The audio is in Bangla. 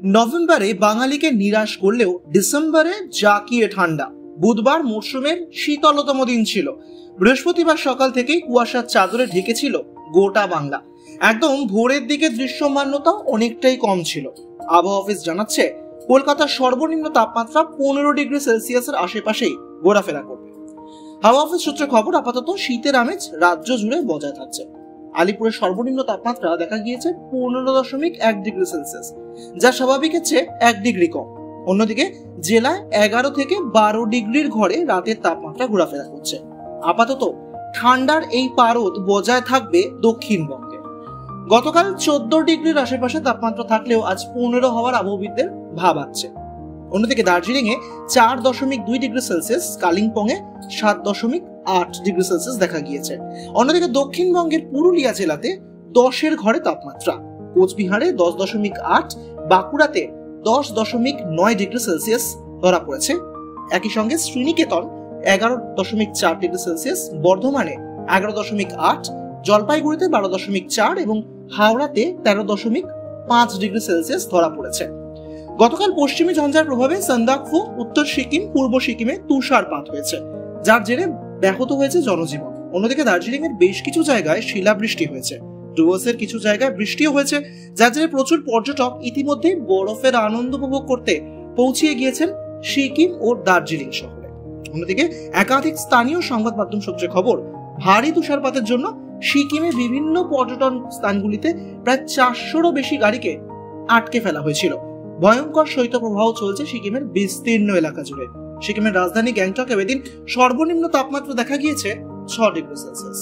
নভেম্বরে বাঙালিকে নিরাশ করলেও ডিসেম্বরে জাঁকিয়ে ঠান্ডা। বুধবার মরশুমের শীতলতম দিন ছিল। বৃহস্পতিবার সকাল থেকেই কুয়াশার চাদরে ঢেকেছিল গোটা বাংলা। একদম ভোরের দিকে দৃশ্যমানতা অনেকটাই কম ছিল। আবহাওয়া অফিস জানাচ্ছে কলকাতার সর্বনিম্ন তাপমাত্রা 15 ডিগ্রি সেলসিয়াসের আশেপাশেই ঘোরাফেরা করবে। হাওয়া অফিস সূত্রে খবর, আপাতত শীতের আমেজ রাজ্য জুড়ে বজায় থাকছে। আলিপুরের সর্বনিম্ন তাপমাত্রা দেখা গিয়েছে 15.1 ডিগ্রি সেলসিয়াস, যা স্বাভাবিকের চেয়ে 1 ডিগ্রি কম। অন্যদিকে জেলায় 11 থেকে 12 ডিগ্রির ঘরে রাতের তাপমাত্রা ঘোরাফেরা করছে। আপাতত ঠান্ডার এই পারদ বজায় থাকবে দক্ষিণবঙ্গে। গতকাল 14 ডিগ্রির আশেপাশে তাপমাত্রা থাকলেও আজ 15 হওয়ার আবহবিদদের ভাব আছে। অন্যদিকে দার্জিলিং এ 4.2 ডিগ্রি সেলসিয়াস, কালিম্পং এ 7.8 ডিগ্রি সেলসিয়াস দেখা গিয়েছে। অন্যদিকে দক্ষিণবঙ্গের পুরুলিয়া জেলাতে 10-এর ঘরে তাপমাত্রা, কোচবিহারে 10.8, বাঁকুড়াতে 10.9 ডিগ্রি সেলসিয়াস ধরা পড়েছে। একই সঙ্গে শ্রীনিকেতন 11.4 ডিগ্রি সেলসিয়াস, বর্ধমানে 11.8, জলপাইগুড়িতে 12.4 এবং হাওড়াতে 13.5 ডিগ্রি সেলসিয়াস ধরা পড়েছে। গতকাল পশ্চিমী ঝঞ্ঝার প্রভাবে সান্দাকফু, উত্তর সিকিম, পূর্ব সিকিমে তুষারপাত হয়েছে, যার জেরে ব্যাহত হয়েছে জনজীবন। অন্যদিকে দার্জিলিং এর বেশ কিছু জায়গায় শিলাবৃষ্টি হয়েছে। ডুয়ার্সের কিছু জায়গায় বৃষ্টিও হয়েছে, যার জেরে প্রচুর পর্যটক ইতিমধ্যেই বরফের আনন্দ উপভোগ করতে পৌঁছিয়ে গিয়েছেন সিকিম ও দার্জিলিং শহরে। অন্যদিকে একাধিক স্থানীয় সংবাদ মাধ্যম সূত্রে খবর, ভারী তুষারপাতের জন্য সিকিমে বিভিন্ন পর্যটন স্থানগুলিতে প্রায় 400-রও বেশি গাড়িকে আটকে ফেলা হয়েছিল। ভয়ঙ্কর শৈত্যপ্রবাহ চলছে সিকিমের বিস্তীর্ণ এলাকা জুড়ে। সিকিমের রাজধানী গ্যাংটকে এদিন সর্বনিম্ন তাপমাত্রা দেখা গিয়েছে 6 ডিগ্রি সেলসিয়াস।